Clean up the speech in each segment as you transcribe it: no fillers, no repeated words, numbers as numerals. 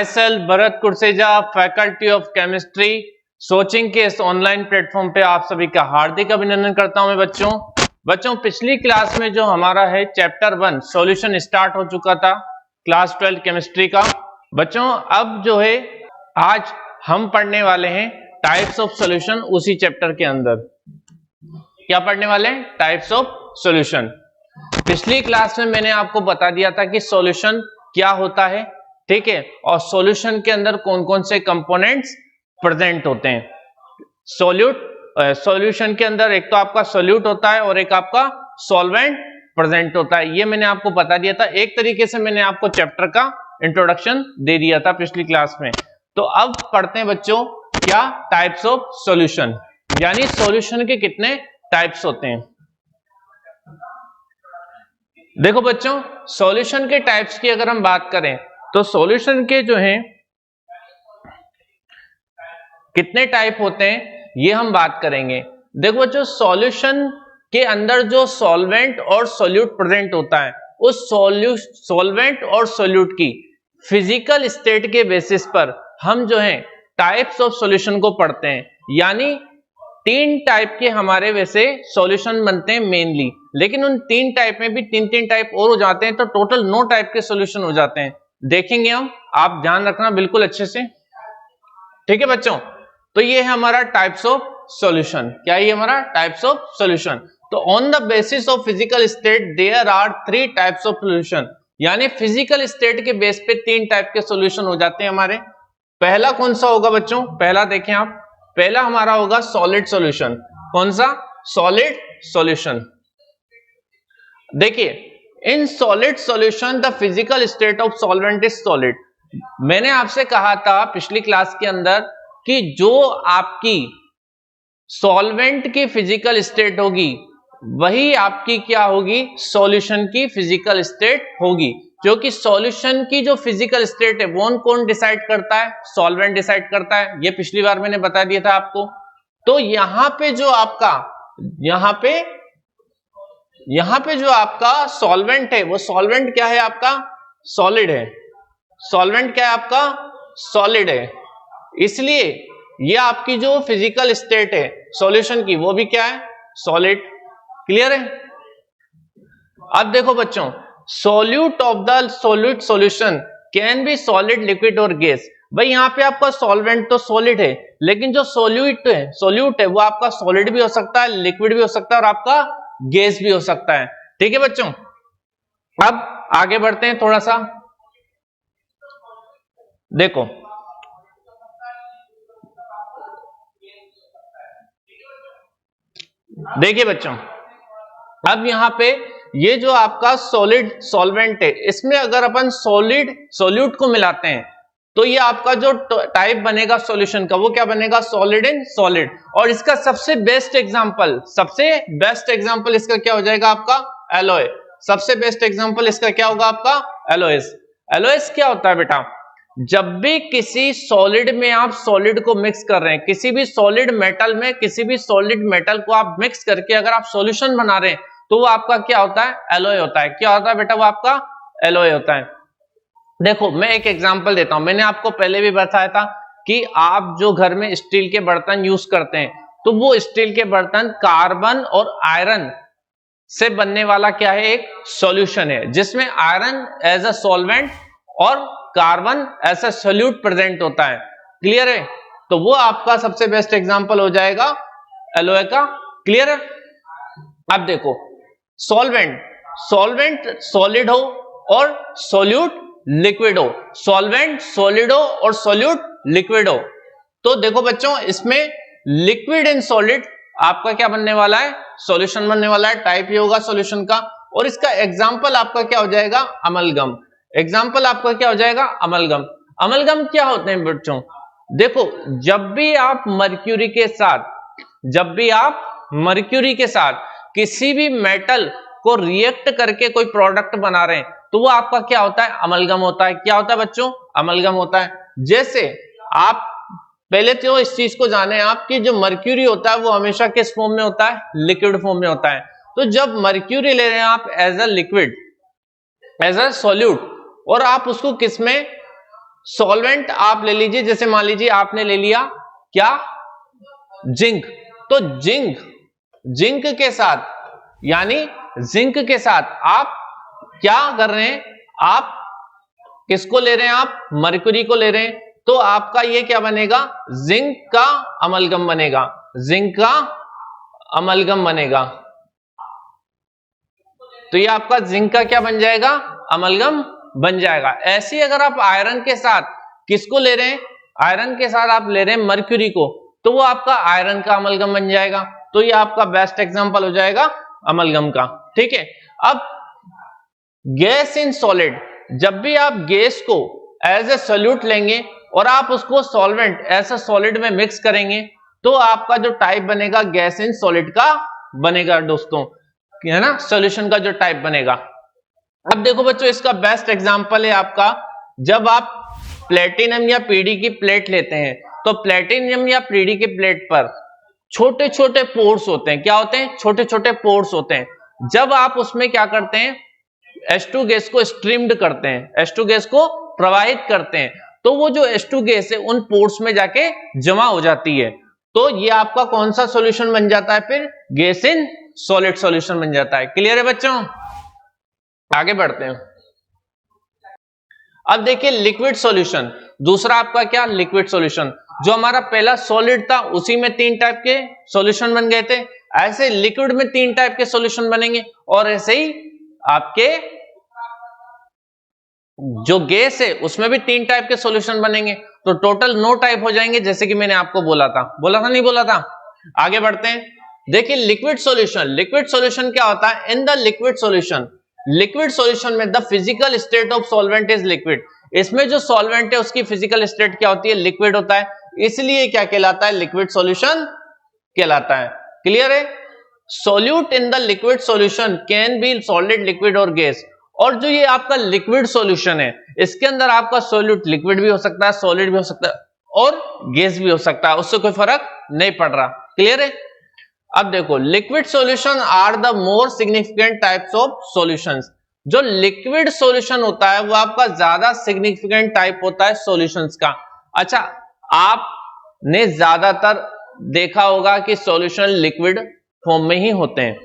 My self Bharat Kurseja, faculty of chemistry, coaching के इस online platform पे आप सभी का हार्दिक अभिनंदन करता हूं मैं बच्चों पिछली क्लास में जो हमारा है चैप्टर 1 सॉल्यूशन स्टार्ट हो चुका था क्लास 12 केमिस्ट्री का। बच्चों अब जो है आज हम पढ़ने वाले हैं टाइप्स ऑफ सॉल्यूशन, उसी चैप्टर के अंदर क्या पढ़ने वाले हैं, टाइप्स ऑफ सॉल्यूशन। पिछली क्लास में मैंने आपको बता दिया था कि सॉल्यूशन क्या होता है, ठीक है, और सॉल्यूशन के अंदर कौन कौन से कंपोनेंट्स प्रेजेंट होते हैं। सॉल्यूशन के अंदर एक तो आपका सोल्यूट होता है और एक आपका सॉल्वेंट प्रेजेंट होता है, ये मैंने आपको बता दिया था। एक तरीके से मैंने आपको चैप्टर का इंट्रोडक्शन दे दिया था पिछली क्लास में। तो अब पढ़ते हैं बच्चों क्या, टाइप्स ऑफ सॉल्यूशन, यानी सॉल्यूशन के कितने टाइप्स होते हैं। देखो बच्चों सॉल्यूशन के टाइप्स की अगर हम बात करें तो सॉल्यूशन के जो हैं कितने टाइप होते हैं ये हम बात करेंगे। देखो बच्चों सॉल्यूशन के अंदर जो सॉल्वेंट और सोल्यूट प्रेजेंट होता है, उस सॉल्वेंट और सोल्यूट की फिजिकल स्टेट के बेसिस पर हम जो है टाइप्स ऑफ सॉल्यूशन को पढ़ते हैं। यानी 3 टाइप के हमारे वैसे सॉल्यूशन बनते हैं मेनली, लेकिन उन 3 टाइप में भी 3 टाइप और हो जाते हैं, तो टोटल 9 टाइप के सॉल्यूशन हो जाते हैं। देखेंगे हम, आप ध्यान रखना बिल्कुल अच्छे से, ठीक है बच्चों। तो ये है हमारा टाइप्स ऑफ सॉल्यूशन। क्या ये हमारा टाइप्स ऑफ सॉल्यूशन। तो on the basis of physical state there are 3 types of solution, यानी फिजिकल स्टेट के बेस पे 3 टाइप के सॉल्यूशन हो जाते हैं हमारे। पहला कौन सा होगा बच्चों, पहला देखें आप, पहला हमारा होगा सॉलिड सॉल्यूशन। कौन सा, सॉलिड सॉल्यूशन। देखिए in solid solution the physical state of solvent is solid. मैंने आपसे कहा था पिछली क्लास के अंदर कि जो आपकी सॉल्वेंट की फिजिकल स्टेट होगी वही आपकी क्या होगी, सॉल्यूशन की फिजिकल स्टेट होगी। क्योंकि सॉल्यूशन की जो फिजिकल स्टेट है वो कौन डिसाइड करता है, सॉल्वेंट डिसाइड करता है, ये पिछली बार मैंने बता दिया था आपको। तो यहां पे जो आपका यहां पे जो आपका सॉल्वेंट है वो सॉल्वेंट क्या है आपका, सॉलिड है। सॉल्वेंट क्या है आपका, सॉलिड है। इसलिए ये आपकी जो फिजिकल स्टेट है सॉल्यूशन की वो भी क्या है, सॉलिड। क्लियर है। अब देखो बच्चों solute of the solid solution can be solid, liquid और गैस। भाई यहाँ पे आपका सॉल्वेंट तो सॉलिड है, लेकिन जो सोल्यूट है वो आपका सॉलिड भी हो सकता है, लिक्विड भी हो सकता है और आपका गैस भी हो सकता है। ठीक है बच्चों, अब आगे बढ़ते हैं थोड़ा सा। देखो देखिए बच्चों, अब यहां पे ये जो आपका सॉलिड सॉल्वेंट है इसमें अगर अपन सोल्यूट को मिलाते हैं तो ये आपका जो टाइप बनेगा सॉल्यूशन का वो क्या बनेगा, सॉलिड इन सॉलिड। और इसका सबसे बेस्ट एग्जांपल इसका क्या हो जाएगा आपका, एलॉय। सबसे बेस्ट एग्जांपल इसका क्या होगा आपका, एलॉयस। एलॉयस क्या होता है बेटा, जब भी किसी सॉलिड में आप सॉलिड को मिक्स कर रहे हैं, किसी भी सॉलिड मेटल में किसी भी सॉलिड मेटल को आप मिक्स करके अगर आप सॉल्यूशन बना रहे हैं तो वो आपका क्या होता है, एलॉय होता है। क्या होता है बेटा, वो आपका एलॉय होता है। देखो मैं एक एग्जांपल देता हूं, मैंने आपको पहले भी बताया था कि आप जो घर में स्टील के बर्तन यूज करते हैं तो वो स्टील के बर्तन कार्बन और आयरन से बनने वाला क्या है, एक सॉल्यूशन है, जिसमें आयरन एज अ सॉल्वेंट और carbon as a solute present होता है। क्लियर है। तो वो आपका सबसे बेस्ट एग्जांपल हो जाएगा एलॉय का। क्लियर है। अब देखो सॉल्वेंट सॉलिड हो और सोल्यूट लिक्विड हो, सॉल्वेंट सॉलिड हो और सोल्यूट लिक्विड हो। तो देखो बच्चों इसमें लिक्विड इन सॉलिड आपका क्या बनने वाला है, सॉल्यूशन बनने वाला है, टाइप ये होगा सॉल्यूशन का। और इसका एग्जांपल आपका क्या हो जाएगा, अमलगम। एग्जांपल आपका क्या हो जाएगा, अमलगम। अमलगम क्या होते हैं बच्चों, देखो जब भी आप मर्क्यूरी के साथ किसी भी मेटल को रिएक्ट करके कोई प्रोडक्ट बना रहे हैं तो वो आपका क्या होता है, अमलगम होता है। क्या होता है बच्चों, अमलगम होता है। जैसे आप पहले तो इस चीज को जाने आप कि जो मर्क्यूरी होता है वो हमेशा किस फॉर्म में होता है, लिक्विड फॉर्म में होता है। तो जब मर्क्यूरी ले रहे हैं आप as a liquid, as a solute, और आप उसको किस में सॉल्वेंट आप ले लीजिए, जैसे मान लीजिए आपने ले लिया क्या, जिंक। तो जिंक के साथ, यानी जिंक के साथ आप क्या कर रहे हैं, आप किसको ले रहे हैं, आप मरकुरी को ले रहे हैं। तो आपका ये क्या बनेगा, जिंक का अमलगम बनेगा, जिंक का अमलगम बनेगा। तो ये आपका जिंक का क्या बन जाएगा, अमलगम बन जाएगा। ऐसे ही अगर आप आयरन के साथ किसको ले रहे हैं, आयरन के साथ आप ले रहे हैं मरक्यूरी को, तो वो आपका आयरन का अमलगम बन जाएगा। तो ये आपका बेस्ट एग्जांपल हो जाएगा अमलगम का। ठीक है। अब गैस इन सॉलिड, जब भी आप गैस को एज ए सोल्यूट लेंगे और आप उसको सॉल्वेंट एज ए सॉलिड में मिक्स करेंगे, तो आपका जो टाइप बनेगा गैस इन सॉलिड का बनेगा दोस्तों, है ना, सॉल्यूशन का जो टाइप बनेगा। अब देखो बच्चों, इसका बेस्ट एग्जांपल है आपका, जब आप प्लेटिनम या पीडी की प्लेट लेते हैं, तो प्लेटिनम या पीडी की प्लेट पर छोटे छोटे पोर्स होते हैं। क्या होते हैं, छोटे छोटे पोर्स होते हैं। जब आप उसमें क्या करते हैं, H2 गैस को स्ट्रीम्ड करते हैं, H2 गैस को प्रवाहित करते हैं, तो वो जो H2 गैस है उन पोर्स में जाके जमा हो जाती है। तो ये आपका कौन सा सॉल्यूशन बन जाता है, फिर गैस इन सॉलिड सॉल्यूशन बन जाता है। क्लियर है बच्चों, आगे बढ़ते हैं। अब देखिए लिक्विड सॉल्यूशन, दूसरा आपका क्या, लिक्विड सॉल्यूशन। जो हमारा पहला सॉलिड था उसी में 3 टाइप के सॉल्यूशन बन गए थे, ऐसे लिक्विड में 3 टाइप के सॉल्यूशन बनेंगे, और ऐसे ही आपके जो गैस है उसमें भी 3 टाइप के सॉल्यूशन बनेंगे, तो टोटल 9 टाइप हो जाएंगे, जैसे कि मैंने आपको बोला था नहीं बोला था। आगे बढ़ते हैं। देखिए लिक्विड सॉल्यूशन, लिक्विड सॉल्यूशन क्या होता है, in the liquid solution, liquid solution में the physical state of solvent is liquid. इसमें जो सॉल्वेंट है उसकी फिजिकल स्टेट क्या होती है, लिक्विड होता है, इसलिए क्या कहलाता है, लिक्विड सॉल्यूशन कहलाता है। क्लियर है। Solute in the liquid solution can be solid, liquid और गैस। और जो ये आपका लिक्विड सॉल्यूशन है, इसके अंदर आपका सोल्यूट लिक्विड भी हो सकता है, सॉलिड भी हो सकता है और गैस भी हो सकता है, उससे कोई फर्क नहीं पड़ रहा। क्लियर है। अब देखो liquid solution are the more significant types of solutions. जो लिक्विड सॉल्यूशन होता है वो आपका ज्यादा सिग्निफिकेंट टाइप होता है सॉल्यूशंस का। अच्छा, आपने ज्यादातर देखा होगा कि सॉल्यूशन लिक्विड फॉर्म में ही होते हैं,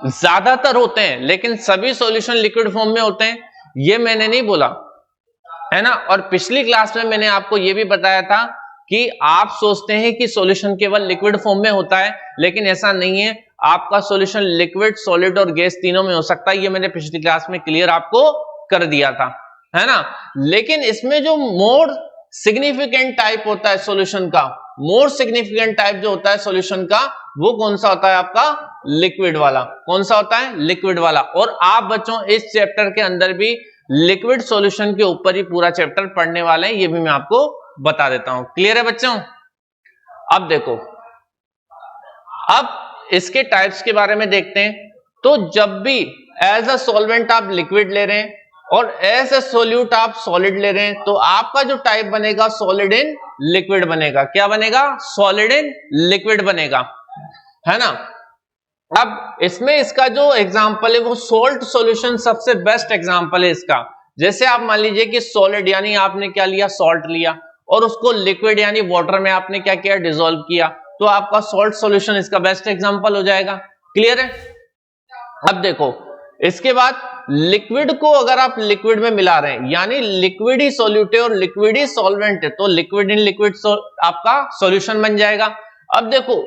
ज्यादातर होते हैं, लेकिन सभी सॉल्यूशन लिक्विड फॉर्म में होते हैं ये मैंने नहीं बोला, है ना। और पिछली क्लास में मैंने आपको यह भी बताया था कि आप सोचते हैं कि सॉल्यूशन केवल लिक्विड फॉर्म में होता है, लेकिन ऐसा नहीं है, आपका सॉल्यूशन लिक्विड, सॉलिड और गैस तीनों में हो सकता है। ये मैंने पिछली क्लास में क्लियर आपको कर दिया था, है ना। लेकिन इसमें जो मोर सिग्निफिकेंट टाइप होता है सॉल्यूशन का, मोर सिग्निफिकेंट टाइप जो होता है सॉल्यूशन का, वो कौन सा होता है आपका, लिक्विड वाला। कौन सा होता है, लिक्विड वाला। और आप बच्चों इस चैप्टर के अंदर भी लिक्विड सॉल्यूशन के ऊपर ही पूरा चैप्टर पढ़ने वाले हैं, ये भी मैं आपको बता देता हूं। क्लियर है बच्चों। अब देखो, अब इसके टाइप्स के बारे में देखते हैं। तो जब भी एज अ सॉल्वेंट आप लिक्विड ले रहे हैं और एज अ सोल्यूट आप सॉलिड ले रहे हैं, तो आपका जो टाइप बनेगा सॉलिड इन लिक्विड बनेगा। क्या बनेगा, सॉलिड इन लिक्विड बनेगा, है ना। अब इसमें इसका जो एग्जांपल है वो सोल्ट सॉल्यूशन सबसे बेस्ट एग्जांपल है इसका। जैसे आप मान लीजिए कि सॉलिड यानी आपने क्या लिया, सॉल्ट लिया, और उसको लिक्विड यानी वाटर में आपने क्या किया, डिसॉल्व किया, तो आपका सॉल्ट सॉल्यूशन इसका बेस्ट एग्जांपल हो जाएगा। क्लियर है। अब देखो इसके बाद लिक्विड को अगर आप लिक्विड में मिला रहे हैं, यानी लिक्विड ही सॉल्यूट है और लिक्विड ही सॉल्वेंट है, तो लिक्विड इन लिक्विड आपका सॉल्यूशन बन जाएगा। अब देखो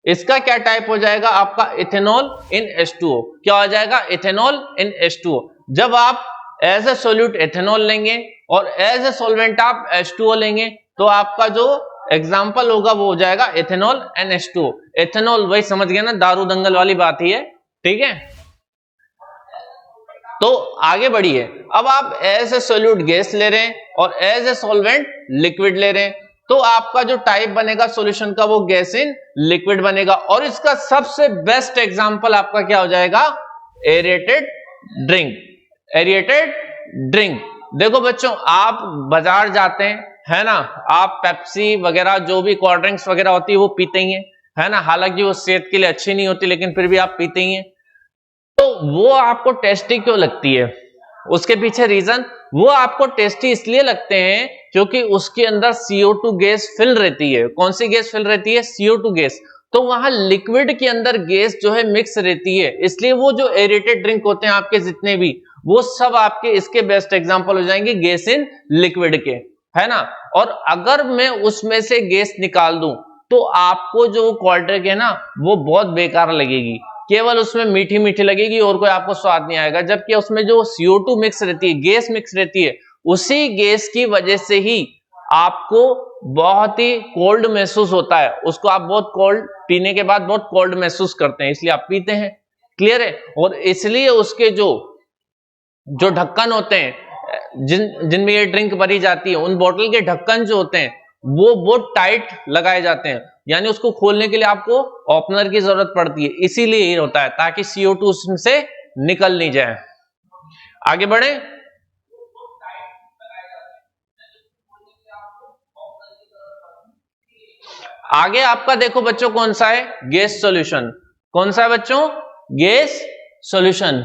इसका क्या टाइप हो जाएगा, आपका इथेनॉल इन H2O। क्या हो जाएगा, इथेनॉल इन H2O। जब आप एज ए सोल्यूट इथेनॉल लेंगे और एज ए सॉल्वेंट आप H2O लेंगे, तो आपका जो एग्जाम्पल होगा वो हो जाएगा इथेनॉल एंड H2O। इथेनॉल वही समझ गया ना, दारू दंगल वाली बात ही है, ठीक है। तो आगे बढ़िए। अब आप एज ए सोल्यूट गैस ले रहे हैं और एज ए सॉल्वेंट लिक्विड ले रहे हैं, तो आपका जो टाइप बनेगा सॉल्यूशन का वो गैस इन लिक्विड बनेगा। और इसका सबसे बेस्ट एग्जांपल आपका क्या हो जाएगा, एरेटेड ड्रिंक। एरेटेड ड्रिंक, देखो बच्चों आप बाजार जाते हैं, है ना, आप पेप्सी वगैरह जो भी कोल्ड ड्रिंक्स वगैरह होती है वो पीते ही हैं, है ना। हालांकि वो सेहत के लिए अच्छी नहीं होती, लेकिन फिर भी आप पीते ही हैं। तो वो आपको टेस्टी क्यों लगती है, उसके पीछे रीजन, वो आपको टेस्टी इसलिए लगते हैं क्योंकि उसके अंदर CO2 गैस फिल रहती है। कौन सी गैस फिल रहती है? CO2 gas. तो वहां लिक्विड के अंदर गैस जो है मिक्स रहती है, इसलिए वो जो एरेटेड ड्रिंक होते हैं आपके जितने भी, वो सब आपके इसके बेस्ट एग्जांपल हो जाएंगे गैस इन लिक्विड के, है ना। और अगर मैं उसमें से गैस निकाल दूं तो आपको जो कोल्ड ड्रिंक है ना वो बहुत बेकार लगेगी, केवल उसमें मीठी मीठी लगेगी और कोई आपको स्वाद नहीं आएगा। जबकि उसमें जो CO2 मिक्स रहती है, गैस मिक्स रहती है, उसी गैस की वजह से ही आपको बहुत ही कोल्ड महसूस होता है। उसको आप बहुत कोल्ड पीने के बाद बहुत कोल्ड महसूस करते हैं, इसलिए आप पीते हैं। क्लियर है? और इसलिए उसके जो ढक्कन होते हैं जिनमें ये ड्रिंक भरी जाती है, उन बोतल के ढक्कन जो होते हैं वो बहुत टाइट लगाए जाते हैं, यानी उसको खोलने के लिए आपको ओपनर की जरूरत पड़ती है। इसीलिए ये होता है ताकि CO2 उसमें से निकल नहीं जाए। आगे बढ़े। आगे आपका देखो बच्चों कौन सा है? Gas solution. कौन सा है बच्चों? Gas solution.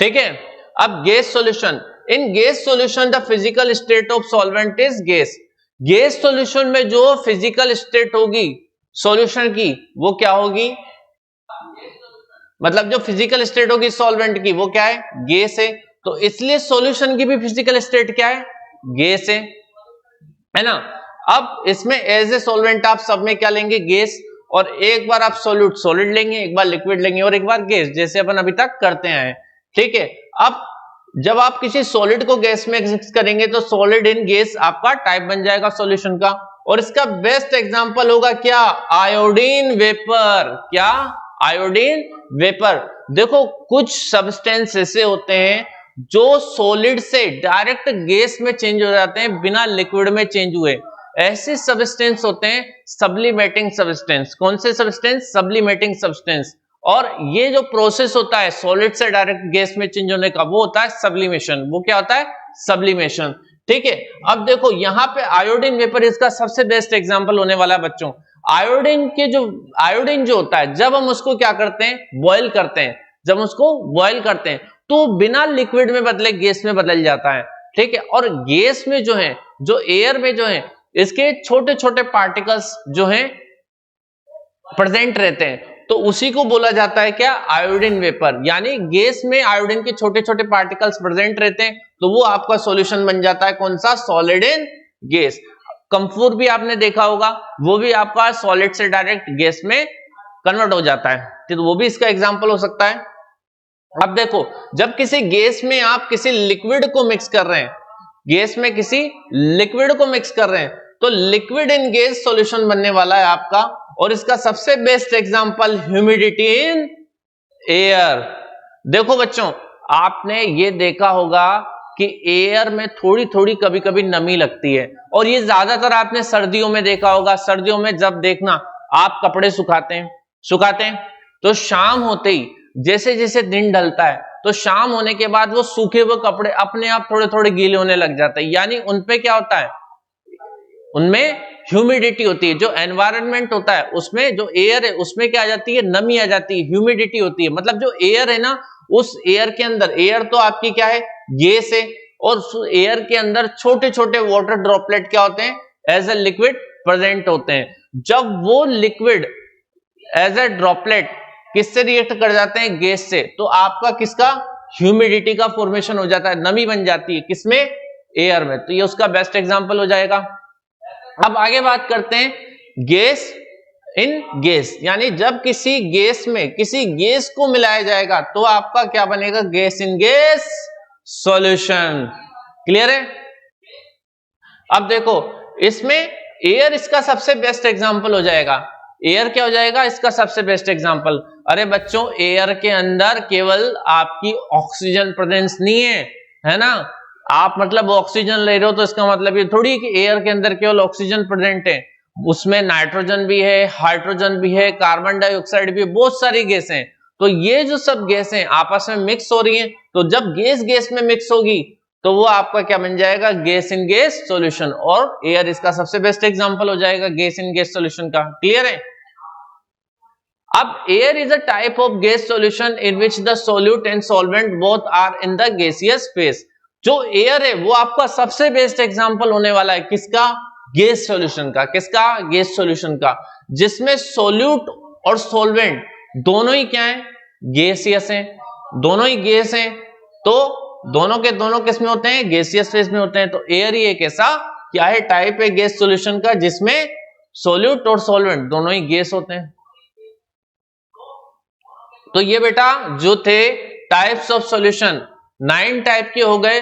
ठीक है, अब gas solution. In gas solution the physical state of solvent is gas. Gas solution में जो फिजिकल स्टेट होगी सॉल्यूशन की वो क्या होगी? मतलब जो फिजिकल स्टेट होगी सॉल्वेंट की वो क्या है? गैस है। तो इसलिए सॉल्यूशन की भी फिजिकल स्टेट क्या है? गैस है ना। अब इसमें एज ए सॉल्वेंट आप सब में क्या लेंगे? गैस। और एक बार आप सॉलिड लेंगे, एक बार लिक्विड लेंगे और एक बार गैस, जैसे अपन अभी तक करते आए। ठीक है, अब जब आप किसी सॉलिड को गैस में मिक्स करेंगे तो सॉलिड इन गैस आपका टाइप बन जाएगा सॉल्यूशन का। और इसका बेस्ट एग्जांपल होगा क्या? Iodine vapour. क्या? Iodine vapour. देखो कुछ सब्सटेंस ऐसे होते हैं जो सॉलिड से डायरेक्ट गैस में चेंज हो जाते हैं बिना लिक्विड में चेंज हुए। ऐसे सब्सटेंस होते हैं सब्लिमेटिंग सब्सटेंस। कौन से सब्सटेंस? सब्लिमेटिंग सब्सटेंस। और ये जो प्रोसेस होता है सॉलिड से डायरेक्ट गैस में चेंज होने का वो होता है सब्लिमेशन। वो क्या होता है? सब्लिमेशन। ठीक है, अब देखो यहां पे आयोडीन वेपर इसका सबसे बेस्ट एग्जांपल होने वाला है बच्चों। आयोडीन जो होता है जब हम उसको क्या करते हैं? बॉयल करते हैं। जब उसको बॉयल करते हैं तो बिना लिक्विड में बदले गैस में बदल जाता है। ठीक है, और गैस में जो है, जो एयर में जो है, इसके छोटे छोटे पार्टिकल्स जो हैं प्रेजेंट रहते हैं, तो उसी को बोला जाता है क्या? Iodine vapour. यानी गैस में आयोडीन के छोटे छोटे पार्टिकल्स प्रेजेंट रहते हैं, तो वो आपका सॉल्यूशन बन जाता है कौन सा? Solid in gas. कंफूर भी आपने देखा होगा, वो भी आपका सॉलिड से डायरेक्ट गैस में कन्वर्ट हो जाता है, तो वो भी इसका एग्जांपल हो सकता है। अब देखो जब किसी गैस में आप किसी लिक्विड को मिक्स कर रहे हैं, गैस में किसी लिक्विड को मिक्स कर रहे हैं, तो लिक्विड इन गैस सॉल्यूशन बनने वाला है आपका। और इसका सबसे best example humidity in air. देखो बच्चों आपने ये देखा होगा कि एयर में थोड़ी थोड़ी कभी कभी नमी लगती है, और ये ज्यादातर आपने सर्दियों में देखा होगा। सर्दियों में जब देखना आप कपड़े सुखाते हैं तो शाम होते ही जैसे जैसे दिन ढलता है तो शाम होने के बाद वो सूखे हुए कपड़े अपने आप थोड़े थोड़े गीले होने लग जाते हैं। यानी उनपे क्या होता है? उनमें ह्यूमिडिटी होती है। जो एनवायरनमेंट होता है उसमें जो एयर है उसमें क्या आ जाती है? नमी आ जाती है, ह्यूमिडिटी होती है। मतलब जो एयर है ना, उस एयर के अंदर, एयर तो आपकी क्या है? गैस है, और एयर के अंदर छोटे छोटे वाटर ड्रॉपलेट क्या होते हैं? एज ए लिक्विड प्रेजेंट होते हैं। जब वो लिक्विड एज ए ड्रॉपलेट किससे रिएक्ट कर जाते हैं? गैस से, तो आपका किसका? ह्यूमिडिटी का फॉर्मेशन हो जाता है, नमी बन जाती है। किसमें? एयर में। तो ये उसका बेस्ट एग्जांपल हो जाएगा। अब आगे बात करते हैं गैस इन गैस, यानी जब किसी गैस में किसी गैस को मिलाया जाएगा तो आपका क्या बनेगा? Gas in gas solution. Clear है? अब देखो इसमें एयर इसका सबसे बेस्ट एग्जांपल हो जाएगा। एयर क्या हो जाएगा इसका सबसे बेस्ट एग्जांपल? अरे बच्चों एयर के अंदर केवल आपकी ऑक्सीजन प्रेजेंस नहीं है ना। आप मतलब ऑक्सीजन ले रहे हो तो इसका मतलब ये थोड़ी कि एयर के अंदर केवल ऑक्सीजन प्रेजेंट है, उसमें नाइट्रोजन भी है, हाइड्रोजन भी है, कार्बन डाइऑक्साइड भी है, बहुत सारी गैसें हैं। तो ये जो सब गैसें आपस में मिक्स हो रही हैं, तो जब गैस गैस में मिक्स होगी तो वो आपका क्या बन जाएगा, गैस इन गैस सॉल्यूशन, और एयर इसका सबसे बेस्ट एग्जांपल हो जाएगा गैस इन गैस सॉल्यूशन का। क्लियर है? अब air is a type of gas solution in which the solute and solvent both are in the gaseous phase. जो air है वो आपका सबसे बेस्ट एग्जांपल होने वाला है किसका, गैस सॉल्यूशन का। किसका, गैस सॉल्यूशन का, जिसमें सोल्यूट और सॉल्वेंट दोनों ही क्या है, गैसियस हैं, दोनों ही गैस हैं। तो दोनों के दोनों किस में होते हैं, गैसियस फेज में होते हैं। तो एयर ही एक ऐसा क्या है, टाइप है गैस सॉल्यूशन का, जिसमें सोल्यूट और सॉल्वेंट दोनों ही गैस होते हैं। तो ये बेटा जो थे टाइप्स ऑफ सॉल्यूशन 9 टाइप के हो गए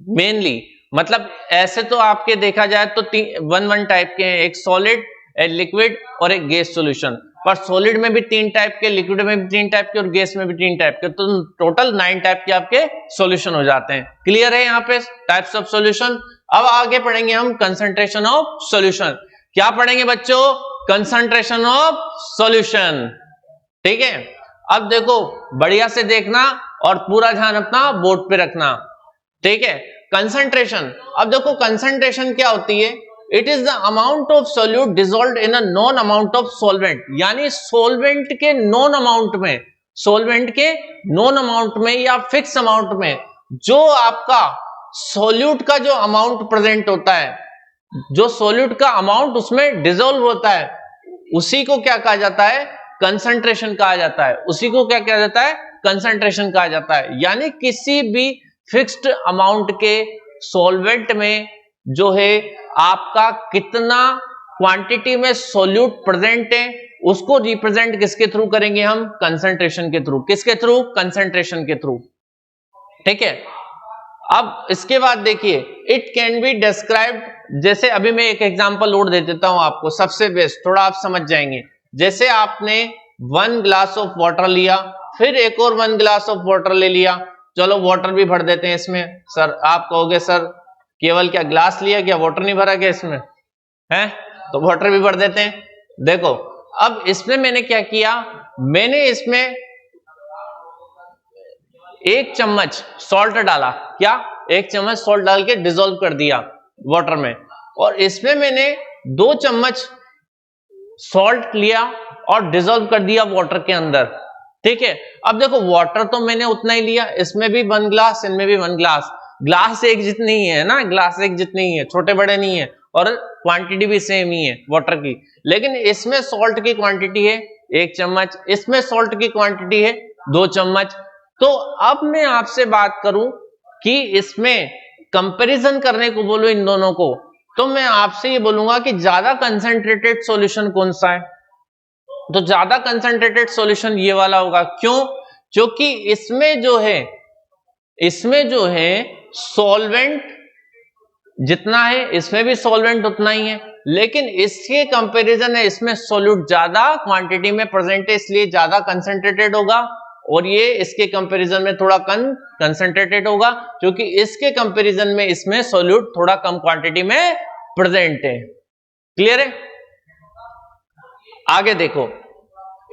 मेनली। मतलब ऐसे तो आपके देखा जाए तो 1 टाइप के हैं, एक सॉलिड, एक लिक्विड और एक गैस सॉल्यूशन। पर सॉलिड में भी 3 टाइप के, लिक्विड में भी 3 टाइप के और गैस में भी 3 टाइप के, तो टोटल 9 टाइप के आपके सॉल्यूशन हो जाते हैं। क्लियर है यहाँ पे टाइप्स ऑफ सॉल्यूशन। अब आगे पढ़ेंगे हम कंसंट्रेशन ऑफ सॉल्यूशन। क्या पढ़ेंगे बच्चों, कंसंट्रेशन ऑफ सॉल्यूशन। ठीक है, अब देखो बढ़िया से देखना और पूरा ध्यान अपना बोर्ड पे रखना। ठीक है, कंसंट्रेशन। अब देखो कंसंट्रेशन क्या होती है, it is the amount of solute dissolved in a non amount of solvent. यानी सॉल्वेंट के नॉन अमाउंट में, सॉल्वेंट के नॉन अमाउंट में या फिक्स अमाउंट में जो आपका सोल्यूट का जो अमाउंट प्रेजेंट होता है, जो सोल्यूट का अमाउंट उसमें डिसॉल्व होता है, उसी को क्या कहा जाता है, कंसंट्रेशन कहा जाता है। उसी को क्या कहा जाता है, कंसंट्रेशन कहा जाता है। यानी किसी भी फिक्स्ड अमाउंट के सॉल्वेंट में जो है आपका कितना क्वांटिटी में सोल्यूट प्रेजेंट है, उसको रिप्रेजेंट किसके थ्रू करेंगे हम, कंसंट्रेशन के थ्रू। किसके थ्रू, कंसंट्रेशन के थ्रू। ठीक है, अब इसके बाद देखिए इट कैन बी डिस्क्राइब्ड। जैसे अभी मैं एक एग्जांपल और दे देता हूं आपको, सबसे बेस्ट, थोड़ा आप समझ जाएंगे। जैसे आपने 1 ग्लास ऑफ वाटर लिया, फिर एक और 1 ग्लास ऑफ वाटर ले लिया। चलो वाटर भी भर देते हैं इसमें। सर आप कहोगे सर केवल क्या ग्लास लिया, क्या वाटर नहीं भरा क्या इसमें है, तो वाटर भी भर देते हैं। देखो अब इसमें मैंने क्या किया, मैंने इसमें 1 चम्मच सॉल्ट डाला। क्या, 1 चम्मच सॉल्ट डाल के डिसॉल्व कर दिया वाटर में, और इसमें मैंने 2 चम्मच सॉल्ट लिया और डिसॉल्व कर दिया वाटर के अंदर। ठीक है, अब देखो वाटर तो मैंने उतना ही लिया, इसमें भी 1 ग्लास, इनमें भी 1 ग्लास, ग्लास एक जितनी ही है ना, ग्लास एक जितनी ही है, छोटे बड़े नहीं है, और क्वांटिटी भी सेम ही है वाटर की। लेकिन इसमें सॉल्ट की क्वांटिटी है 1 चम्मच, इसमें सॉल्ट की क्वांटिटी है 2 चम्मच। तो अब मैं आपसे बात करूं कि इसमें कंपैरिजन करने को बोलूं इन दोनों को, तो मैं आपसे ये बोलूंगा कि ज्यादा कंसंट्रेटेड सॉल्यूशन कौन सा है, तो ज्यादा कंसंट्रेटेड सॉल्यूशन ये वाला होगा। क्यों, क्योंकि इसमें जो है सॉल्वेंट जितना है इसमें भी सॉल्वेंट उतना ही है, लेकिन इसके कंपैरिजन है इसमें सॉल्यूट ज्यादा क्वांटिटी में प्रेजेंट है, इसलिए ज्यादा कंसंट्रेटेड होगा, और ये इसके कंपैरिजन में थोड़ा कम कंसंट्रेटेड होगा, क्योंकि इसके कंपैरिजन में इसमें सॉल्यूट थोड़ा कम क्वांटिटी में प्रेजेंट है। क्लियर है? आगे देखो,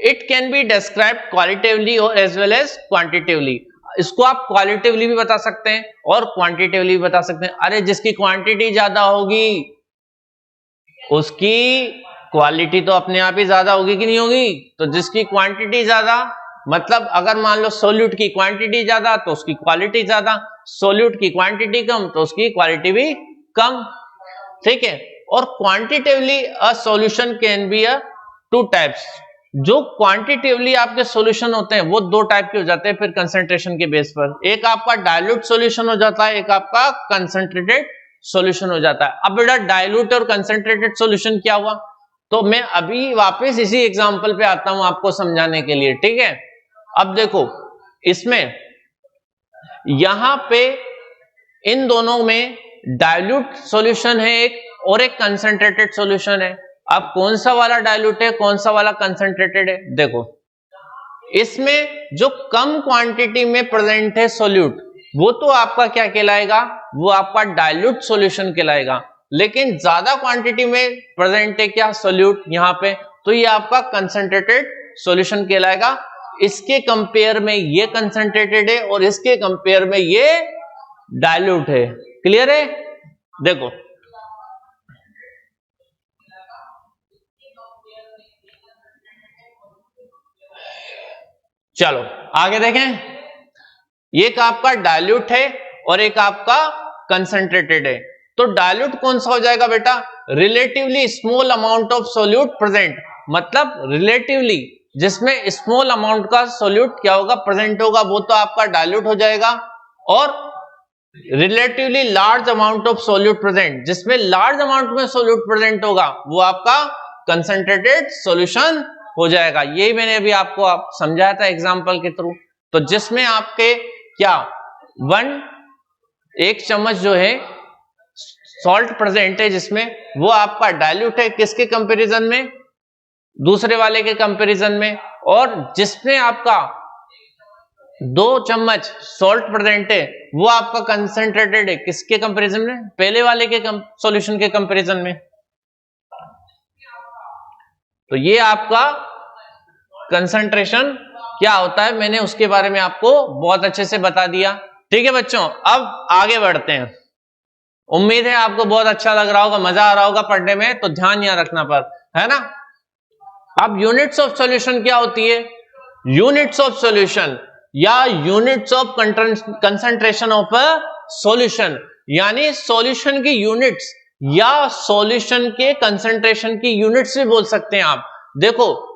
it can be describe qualitatively और एज वेल एज क्वांटिटेटिवली। इसको आप क्वालिटेटिवली भी बता सकते हैं और क्वांटिटेटिवली भी बता सकते हैं। अरे जिसकी क्वांटिटी ज्यादा होगी उसकी क्वालिटी तो अपने आप ही ज्यादा होगी कि नहीं होगी। तो जिसकी क्वांटिटी ज्यादा, मतलब अगर मान लो सोल्यूट की क्वांटिटी ज्यादा तो उसकी क्वालिटी ज्यादा, सोल्यूट की क्वांटिटी कम तो उसकी क्वालिटी भी कम। ठीक है, और quantitatively a solution can be a 2 types. जो क्वांटिटेटिवली आपके सॉल्यूशन होते हैं वो 2 टाइप के हो जाते हैं फिर कंसंट्रेशन के बेस पर। एक आपका डाइल्यूट सॉल्यूशन हो जाता है, एक आपका कंसंट्रेटेड सॉल्यूशन हो जाता है। अब बेटा डाइल्यूट और कंसंट्रेटेड सॉल्यूशन क्या हुआ, तो मैं अभी वापस इसी एग्जांपल पे आता हूं आपको समझाने के लिए। ठीक है, अब देखो इसमें यहां पे इन दोनों में डाइल्यूट सॉल्यूशन है एक, और एक कंसंट्रेटेड सॉल्यूशन है। अब कौन सा वाला डाइल्यूट है, कौन सा वाला कंसंट्रेटेड है, देखो इसमें जो कम क्वांटिटी में प्रेजेंट है सोल्यूट, वो तो आपका क्या कहलाएगा, वो आपका डाइल्यूट सॉल्यूशन कहलाएगा। लेकिन ज्यादा क्वांटिटी में प्रेजेंट है क्या सोल्यूट यहां पे, तो ये आपका कंसंट्रेटेड सॉल्यूशन कहलाएगा। इसके कंपेयर में ये कंसंट्रेटेड है और इसके कंपेयर में ये डाइल्यूट है। क्लियर है? देखो चलो आगे देखें, एक आपका डाइल्यूट है और एक आपका कंसंट्रेटेड है। तो डाइल्यूट कौन सा हो जाएगा बेटा? Relatively small amount of solute present, मतलब रिलेटिवली जिसमें स्मॉल अमाउंट का सोल्यूट क्या होगा? प्रेजेंट होगा, वो तो आपका डाइल्यूट हो जाएगा। और relatively large amount of solute present, जिसमें लार्ज अमाउंट में सोल्यूट प्रेजेंट होगा, वो आपका कंसंट्रेटेड सॉल्यूशन हो जाएगा। यही मैंने अभी आपको समझाया था एग्जांपल के थ्रू। तो जिसमें आपके क्या 1 चम्मच जो है सॉल्ट प्रेजेंट है, जिसमें वो आपका डाइल्यूट है किसके कंपैरिजन में? दूसरे वाले के कंपैरिजन में। और जिसमें आपका 2 चम्मच सॉल्ट प्रेजेंट है, वो आपका कंसंट्रेटेड है किसके कंपैरिजन में? पहले वाले के सॉल्यूशन के कंपैरिजन में। तो ये आपका कंसंट्रेशन क्या होता है, मैंने उसके बारे में आपको बहुत अच्छे से बता दिया। ठीक है बच्चों, अब आगे बढ़ते हैं। उम्मीद है आपको बहुत अच्छा लग रहा होगा, मजा आ रहा होगा पढ़ने में, तो ध्यान यहाँ रखना पर, है ना। अब यूनिट्स ऑफ सॉल्यूशन क्या होती है? यूनिट्स ऑफ सॉल्यूशन या units of concentration of a solution, यानी सॉल्यूशन की यूनिट्स या सॉल्यूशन के कंसंट्रेशन की यूनिट्स भी बोल सकते हैं आप। देखो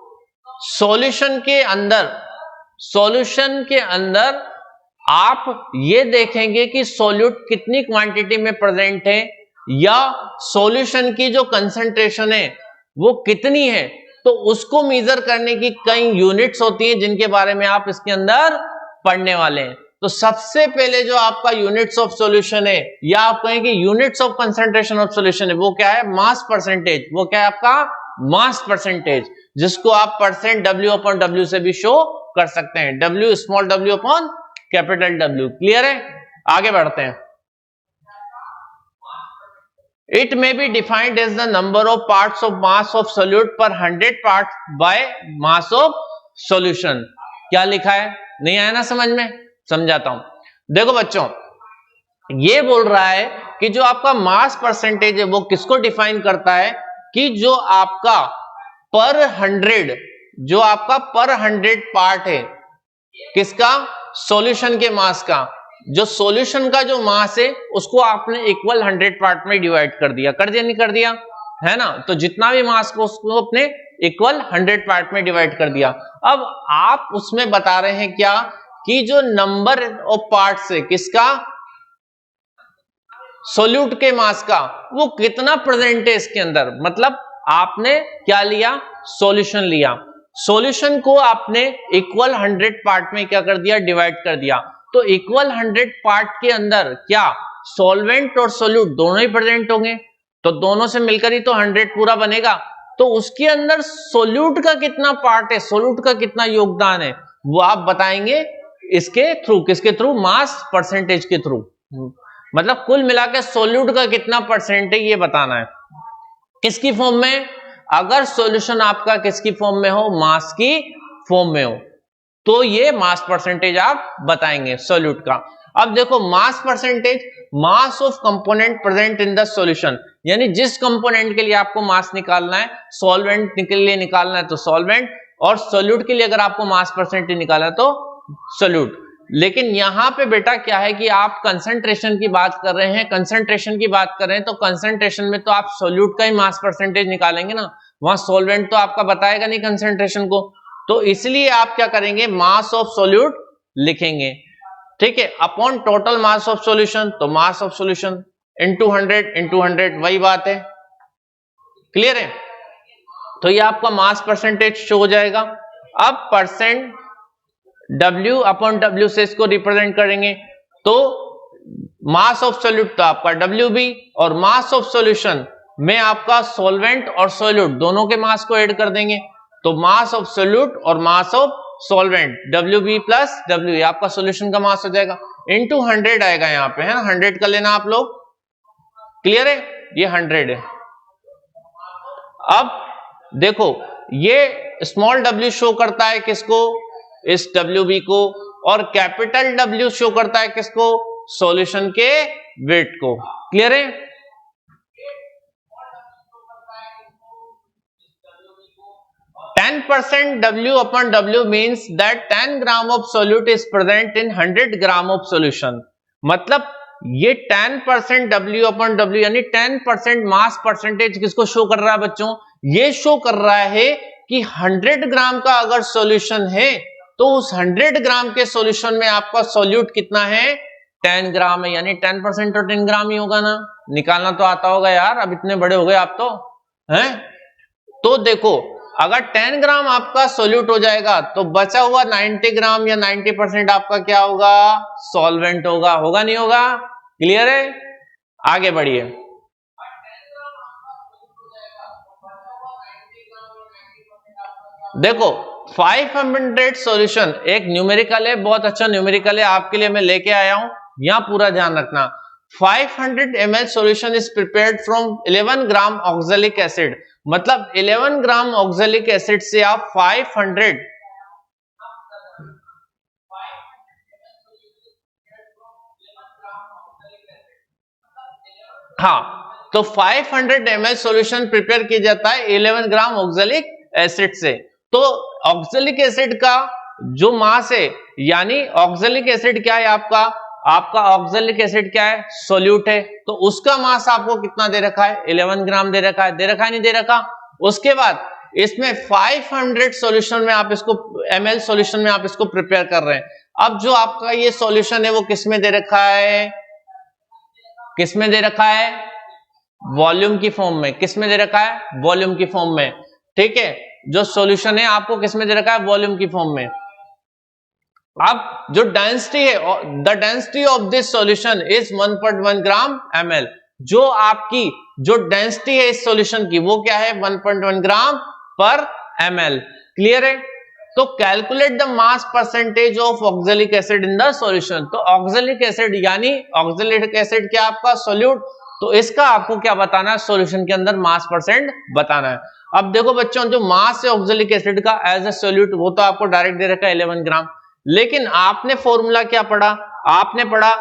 सॉल्यूशन के अंदर आप ये देखेंगे कि सॉल्यूट कितनी क्वांटिटी में प्रेजेंट है, या सॉल्यूशन की जो कंसंट्रेशन है वो कितनी है, तो उसको मेजर करने की कई यूनिट्स होती हैं जिनके बारे में आप इसके अंदर पढ़ने वाले हैं। तो सबसे पहले जो आपका यूनिट्स ऑफ सॉल्यूशन है, या आप कहेंगे units of concentration of solution है, वो क्या है? Mass percentage. वो क्या है आपका? मास परसेंटेज, जिसको आप परसेंट W/W से भी शो कर सकते हैं, W small w upon capital W। Clear है? आगे बढ़ते हैं। It may be defined as the number of parts of mass of solute per 100 parts by mass of solution। क्या लिखा है? नहीं आया ना समझ में? समझाता हूं। देखो बच्चों, ये बोल रहा है कि जो आपका मास परसेंटेज है वो किसको डिफाइन करता है? कि जो आपका पर 100 पार्ट है किसका? सॉल्यूशन के मास का। जो सॉल्यूशन का जो मास है उसको आपने इक्वल 100 पार्ट में डिवाइड कर दिया, नहीं कर दिया, है ना। तो जितना भी मास को उसको अपने इक्वल 100 पार्ट में डिवाइड कर दिया। अब आप उसमें बता रहे हैं क्या? कि जो नंबर ऑफ पार्ट्स है किसका? सोल्यूट के मास का, वो कितना प्रेजेंट है इसके अंदर। मतलब आपने क्या लिया? सॉल्यूशन लिया, सॉल्यूशन को आपने इक्वल 100 पार्ट में क्या कर दिया? डिवाइड कर दिया। तो इक्वल 100 पार्ट के अंदर क्या सॉल्वेंट और सोल्यूट दोनों ही प्रेजेंट होंगे, तो दोनों से मिलकर ही तो 100 पूरा बनेगा। तो उसके अंदर सोल्यूट का कितना पार्ट है, सोल्यूट का कितना योगदान है, वो आप बताएंगे इसके थ्रू। किसके थ्रू? मास परसेंटेज के थ्रू। मतलब कुल मिलाकर सोल्यूट का कितना परसेंट है ये बताना है। किसकी फॉर्म में? अगर सॉल्यूशन आपका किसकी फॉर्म में हो? मास की फॉर्म में हो, तो ये मास परसेंटेज आप बताएंगे सोल्यूट का। अब देखो mass percentage, mass of component present in the solution, यानी जिस कंपोनेंट के लिए आपको मास निकालना है, सॉल्वेंट के लिए निकालना है तो सॉल्वेंट, और सोल्यूट के लिए अगर आपको मास परसेंटेज निकालना है तो सोल्यूट। लेकिन यहां पे बेटा क्या है कि आप कंसंट्रेशन की बात कर रहे हैं, कंसंट्रेशन की बात कर रहे हैं, तो कंसंट्रेशन में तो आप सोल्यूट का ही मास परसेंटेज निकालेंगे ना, वहां सॉल्वेंट तो आपका बताएगा नहीं कंसंट्रेशन को। तो इसलिए आप क्या करेंगे? मास ऑफ सोल्यूट लिखेंगे, ठीक है, upon total mass of solution. तो मास ऑफ सॉल्यूशन इनटू 100 वही बात है। क्लियर है? तो ये आपका मास परसेंटेज शो हो जाएगा। अब परसेंट W अपॉन W से इसको रिप्रेजेंट करेंगे, तो मास ऑफ सोल्यूट तो आपका WB, और मास ऑफ सॉल्यूशन में आपका सॉल्वेंट और सोल्यूट दोनों के मास को ऐड कर देंगे, तो मास ऑफ सोल्यूट और mass of solvent WB plus W, आपका सॉल्यूशन का मास हो जाएगा, इनटू 100 आएगा यहाँ पे, है ना। 100 का लेना आप लोग। क्लियर है? ये 100 है। अब देखो ये स्मॉल w शो करता है किसको? इस WB को, और कैपिटल W शो करता है किसको? सॉल्यूशन के वेट को। क्लियर है? %, W/W means that 10 gram of solute is present in 100 gram of solution. मतलब ये 10% W/W यानी 10% मास परसेंटेज किसको शो कर रहा है बच्चों? ये शो कर रहा है कि 100 ग्राम का अगर सॉल्यूशन है तो उस 100 ग्राम के सॉल्यूशन में आपका सोल्यूट कितना है? 10 ग्राम है, यानी 10% तो 10 ग्राम ही होगा ना। निकालना तो आता होगा यार, अब इतने बड़े हो गए आप तो हैं। तो देखो, अगर 10 ग्राम आपका सोल्यूट हो जाएगा तो बचा हुआ 90 ग्राम या 90% आपका क्या होगा? सॉल्वेंट होगा। होगा नहीं होगा? क्लियर है? आगे बढ़िए। देखो 500 सॉल्यूशन एक न्यूमेरिकल है, बहुत अच्छा न्यूमेरिकल है, आपके लिए मैं लेके आया हूं, यहां पूरा ध्यान रखना। 500 ml solution is prepared from 11 gram oxalic acid. मतलब 11 ग्राम ऑक्सैलिक एसिड से आप 500 हाँ, तो 500 ml सॉल्यूशन प्रिपेयर किया जाता है 11 ग्राम ऑक्सैलिक एसिड से। तो ऑक्सैलिक एसिड का जो मास है, यानी ऑक्सैलिक एसिड क्या है आपका? आपका ऑक्सैलिक एसिड क्या है? सोल्यूट है। तो उसका मास आपको कितना दे रखा है? 11 ग्राम दे रखा है। दे रखा है नहीं दे रखा? उसके बाद इसमें 500 सॉल्यूशन में आप इसको ml सॉल्यूशन में आप इसको प्रिपेयर कर रहे हैं। अब जो आपका ये सॉल्यूशन है वो किस में दे रखा है? किस में दे रखा है? वॉल्यूम की फॉर्म में। किस में दे रखा है? वॉल्यूम की फॉर्म में। ठीक है, जो सॉल्यूशन है आपको किस में दे रखा है? वॉल्यूम की फॉर्म में। अब जो डेंसिटी है, the density of this solution is 1.1 gram ml। जो आपकी जो डेंसिटी है इस सॉल्यूशन की वो क्या है? 1.1 ग्राम पर ml। क्लियर है? तो calculate the mass percentage of oxalic acid in the solution. तो ऑक्सैलिक एसिड यानी ऑक्सैलिक एसिड क्या आपका? सोल्यूट। तो इसका आपको क्या बताना है? सॉल्यूशन के अंदर मास परसेंट बताना है। अब देखो बच्चों, जो मास है ऑक्सैलिक एसिड का एज ए सोल्यूट वो तो आपको डायरेक्ट दे रखा है 11 ग्राम, लेकिन आपने फॉर्मूला क्या पढ़ा? आपने पढ़ा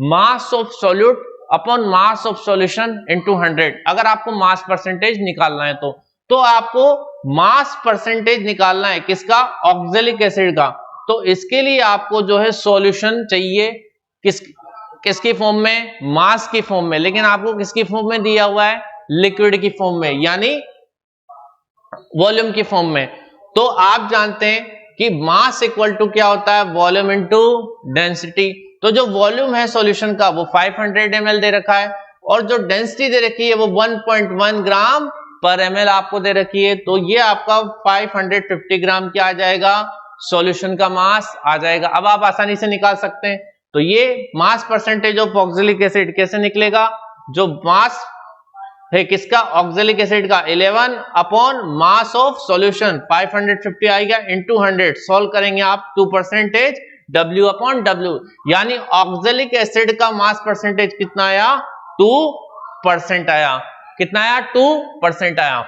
mass of solute upon mass of solution into 100। अगर आपको मास परसेंटेज निकालना है तो आपको मास परसेंटेज निकालना है किसका? ऑक्सैलिक एसिड का। तो इसके लिए आपको जो है सॉल्यूशन चाहिए किसकी फॉर्म में? मास की फॉर्म में। लेकिन आपको किसकी फॉर्म में दिया हुआ है? लिक्विड की फॉर्म में, यानी वॉल्यूम की फॉर्म में। तो आप जानते हैं कि मास इक्वल टू क्या होता है? Volume into density. तो जो वॉल्यूम है सॉल्यूशन का वो 500 ml दे रखा है, और जो डेंसिटी दे रखी है वो 1.1 ग्राम पर ml आपको दे रखी है। तो ये आपका 550 ग्राम क्या आ जाएगा? सॉल्यूशन का मास आ जाएगा। अब आप आसानी से निकाल सकते हैं। तो ये mass percentage of oxalic acid कैसे निकलेगा? जो मास है किसका? ऑक्सैलिक एसिड का 11 अपॉन मास ऑफ सॉल्यूशन 550 आएगा इनटू 100। सॉल्व करेंगे आप 2% W अपॉन W, यानी ऑक्सैलिक एसिड का मास परसेंटेज कितना आया? 2% आया। कितना आया? 2% आया।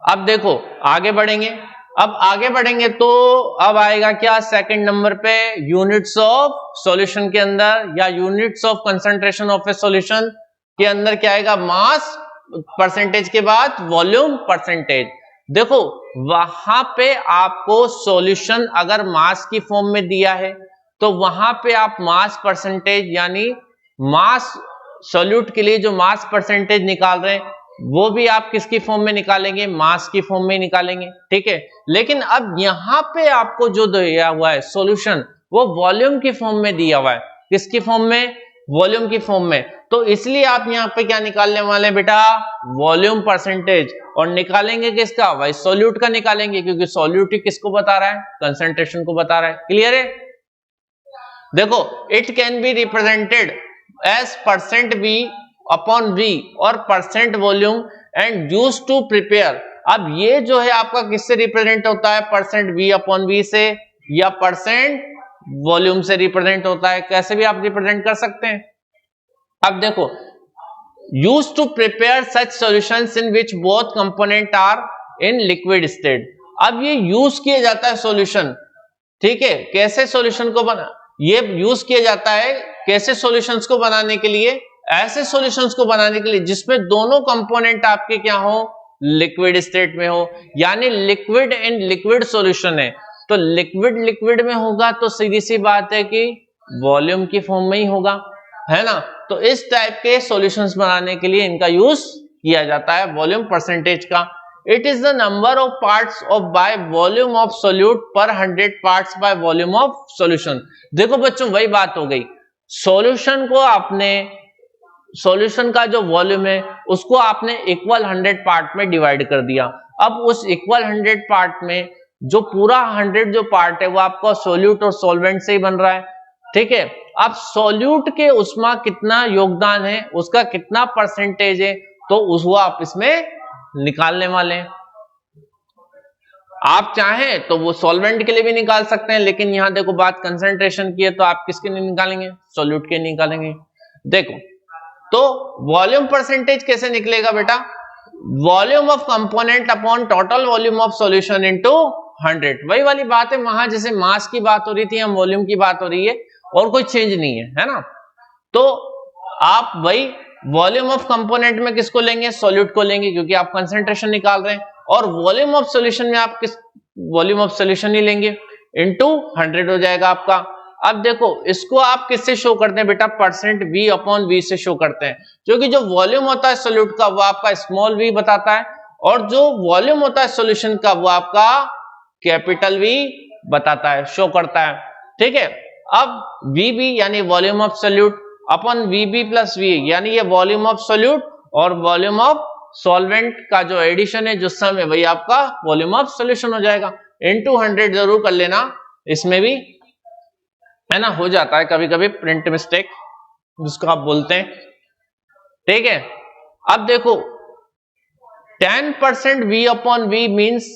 अब देखो आगे बढ़ेंगे। अब आगे बढ़ेंगे तो अब आएगा क्या? सेकंड नंबर पे यूनिट्स ऑफ सॉल्यूशन के अंदर, या units of concentration of A solution के अंदर क्या आएगा? मास परसेंटेज के बाद वॉल्यूम परसेंटेज। देखो वहां पे आपको सॉल्यूशन अगर मास की फॉर्म में दिया है तो वहां पे आप मास परसेंटेज यानी मास सॉल्यूट के लिए जो मास परसेंटेज निकाल रहे हैं वो भी आप किसकी फॉर्म में निकालेंगे? मास की फॉर्म में निकालेंगे। ठीक है, लेकिन अब यहां पे आपको जो दिया हुआ है सॉल्यूशन वो वॉल्यूम की फॉर्म में दिया हुआ है। किसकी फॉर्म में? वॉल्यूम की फॉर्म में। तो इसलिए आप यहां पे क्या निकालने वाले हैं बेटा? Volume percentage. और निकालेंगे किसका? भाई सॉल्यूट का निकालेंगे, क्योंकि सॉल्यूट ही किसको बता रहा है? कंसंट्रेशन को बता रहा है। क्लियर है? देखो it can be represented as %V upon V और % volume and used to prepare. अब ये जो है आपका किससे रिप्रेजेंट होता है? %V अपॉन V से, या % वॉल्यूम से रिप्रेजेंट होता है। कैसे भी आप रिप्रेजेंट कर सकते हैं। अब देखो used to prepare such solutions in which both component are in liquid state. अब ये यूज किया जाता है सॉल्यूशन, ठीक है, कैसे सॉल्यूशन को बना, ये यूज किया जाता है कैसे सॉल्यूशंस को बनाने के लिए, ऐसे सॉल्यूशंस को बनाने के लिए जिसमें दोनों कंपोनेंट आपके क्या हो, लिक्विड स्टेट में हो, यानी लिक्विड एंड लिक्विड सॉल्यूशन है, तो लिक्विड लिक्विड में होगा तो सीधी सी बात है कि वॉल्यूम की फॉर्म में ही होगा, है ना। तो इस टाइप के सॉल्यूशंस बनाने के लिए इनका यूज किया जाता है वॉल्यूम परसेंटेज का। It is the number of parts of by volume of solute पर 100 parts by volume of solution. देखो बच्चों वही बात हो गई, सॉल्यूशन को आपने, सॉल्यूशन का जो वॉल्यूम है उसको आपने इक्वल 100 पार्ट में डिवाइड कर दिया। अब उस इक्वल 100 पार्ट में जो पूरा 100 जो पार्ट है वो आपका सोल्यूट और सॉल्वेंट से ही बन रहा है, ठीक है। अब सोल्यूट के उसमें कितना योगदान है, उसका कितना परसेंटेज है, तो उसको आप इसमें निकालने वाले हैं। आप चाहें तो वो सॉल्वेंट के लिए भी निकाल सकते हैं, लेकिन यहां देखो बात कंसंट्रेशन की है, तो आप किसके लिए निकालेंगे, सोल्यूट के निकालेंगे। देखो तो वॉल्यूम परसेंटेज कैसे निकलेगा बेटा, volume of component upon total volume of solution into 100। वही वाली बात है, वहां जैसे मास की बात हो रही थी, हम वॉल्यूम की बात हो रही है और कोई चेंज नहीं है ना। तो आप वही वॉल्यूम ऑफ कंपोनेंट में किसको लेंगे, सॉल्यूट को लेंगे, क्योंकि आप कंसंट्रेशन निकाल रहे हैं, और वॉल्यूम ऑफ सॉल्यूशन में आप किस वॉल्यूम ऑफ सॉल्यूशन ही लेंगे, इनटू 100 हो जाएगा आपका। अब देखो इसको आप किससे शो करते हैं बेटा, परसेंट V अपॉन V से शो करते हैं, क्योंकि जो वॉल्यूम होता है सोल्यूट का वो आपका स्मॉल v बताता है, और जो वॉल्यूम होता है सॉल्यूशन का वो आपका कैपिटल V बताता है, शो करता है, ठीक है। अब VB यानी volume of solute upon VB plus V यानी ये वॉल्यूम ऑफ सोल्यूट और वॉल्यूम ऑफ सॉल्वेंट का जो एडिशन है, जो सम है, वही आपका वॉल्यूम ऑफ सॉल्यूशन हो जाएगा। इनटू 100 जरूर कर लेना, इसमें भी है ना, हो जाता है कभी कभी प्रिंट मिस्टेक जिसको आप बोलते हैं, ठीक है। अब देखो 10% V upon V means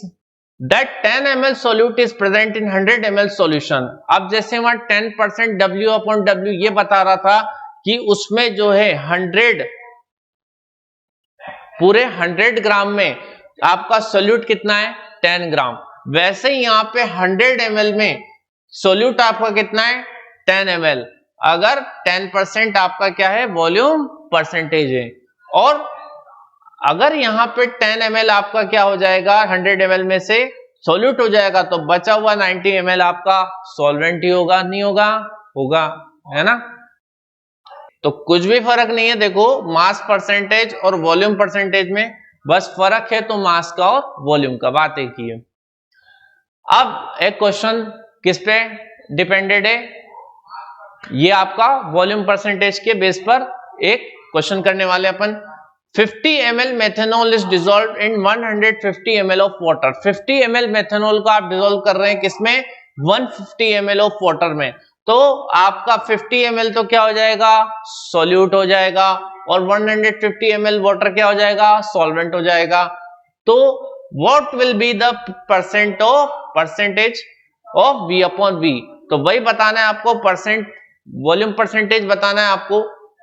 that 10 ml solute is present in 100 ml solution। अब जैसे वहां 10% W upon W ये बता रहा था कि उसमें जो है 100 पूरे 100 ग्राम में आपका सोल्यूट कितना है, 10 ग्राम। वैसे ही यहाँ पे 100 ml में सोल्यूट आपका कितना है, 10 ml। अगर 10% आपका क्या है, वॉल्यूम परसेंटेज है, और अगर यहाँ पे 10 ml आपका क्या हो जाएगा, 100 ml में से सोल्यूट हो जाएगा, तो बचा हुआ 90 ml आपका सॉल्वेंट ही होगा, नहीं होगा, होगा, है ना। तो कुछ भी फर्क नहीं है, देखो मास परसेंटेज और वॉल्यूम परसेंटेज में बस फर्क है तो मास का और वॉल्यूम का, बात एक ही है। अब एक क्वेश्चन किस पे डिपेंडेड है, ये आपका वॉल्यूम परसेंटेज के बेस पर एक क्वेश्चन करने वाले अपन। 50 ml methanol is dissolve in 150 ml of water. 50 ml methanol को आप डिसॉल्व कर रहे हैं किसमें, 150 ml ऑफ वाटर में, तो आपका 50 ml तो क्या हो जाएगा, सॉल्यूट हो जाएगा, और 150 ml वाटर क्या हो जाएगा, सॉल्वेंट हो जाएगा। तो what will be the percentage of V upon V, तो वही बताना है आपको, वॉल्यूम परसेंटेज बताना है आपको।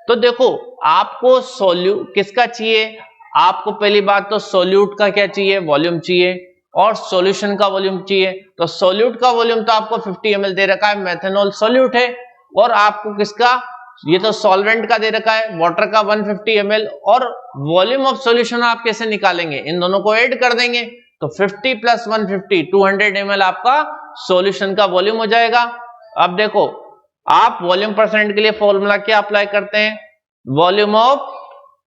तो देखो आपको सोल्यूट किसका चाहिए, आपको पहली बात तो सोल्यूट का क्या चाहिए, वॉल्यूम चाहिए, और सॉल्यूशन का वॉल्यूम चाहिए। तो सोल्यूट का वॉल्यूम तो आपको 50 ml दे रखा है, मेथेनॉल सोल्यूट है, और आपको किसका, ये तो सॉल्वेंट का दे रखा है, वाटर का 150 ml, और वॉल्यूम ऑफ सॉल्यूशन आप कैसे निकालेंगे, इन दोनों को ऐड कर देंगे, तो 50 प्लस 150 200 ml आपका सॉल्यूशन का वॉल्यूम हो जाएगा। अब देखो आप वॉल्यूम परसेंट के लिए फॉर्मूला क्या अप्लाई करते हैं, volume of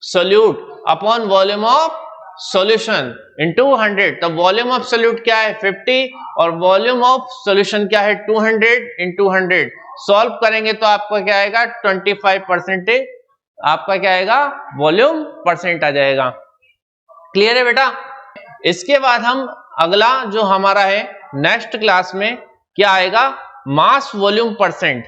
solute upon volume of solution into 100। तो वॉल्यूम ऑफ सोल्यूट क्या है 50 और वॉल्यूम ऑफ सॉल्यूशन क्या है 200 इनटू 100। सॉल्व करेंगे तो आपका क्या आएगा 25%, आपका क्या आएगा वॉल्यूम परसेंट आ जाएगा। क्लियर है बेटा। इसके बाद हम अगला जो हमारा है नेक्स्ट क्लास में क्या आएगा, मास वॉल्यूम परसेंट।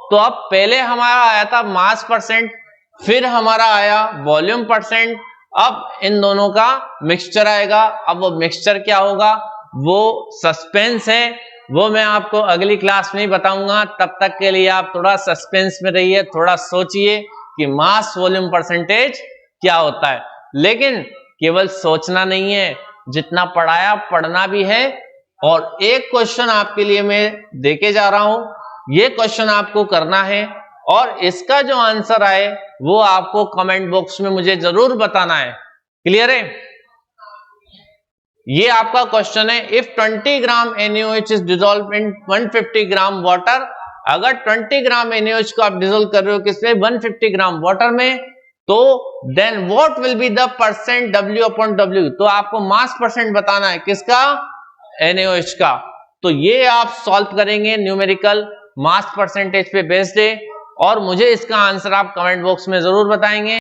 तो अब पहले हमारा आया था मास परसेंट, फिर हमारा आया वॉल्यूम परसेंट, अब इन दोनों का मिक्सचर आएगा। अब वो मिक्सचर क्या होगा वो सस्पेंस है, वो मैं आपको अगली क्लास में ही बताऊंगा। तब तक के लिए आप थोड़ा सस्पेंस में रहिए, थोड़ा सोचिए कि मास वॉल्यूम परसेंटेज क्या होता है। लेकिन केवल सोचना नहीं है, जितना पढ़ाया पढ़ना भी है। और एक क्वेश्चन आपके लिए मैं देके जा रहा हूं, ये क्वेश्चन आपको करना है और इसका जो आंसर आए वो आपको कमेंट बॉक्स में मुझे जरूर बताना है। क्लियर है? ये आपका क्वेश्चन है। If 20 gram NaOH is dissolve in 150 gram water, अगर 20 ग्राम NaOH को आप डिसॉल्व कर रहे हो किसमें? 150 ग्राम वाटर में, तो then what will be the percent W/W? तो आपको मास परसेंट बताना है किसका? NaOH का। तो ये आप सॉल्व करेंगे न्यूमेरिकल मास परसेंटेज पे बेस्ड है और मुझे इसका आंसर आप कमेंट बॉक्स में जरूर बताएंगे।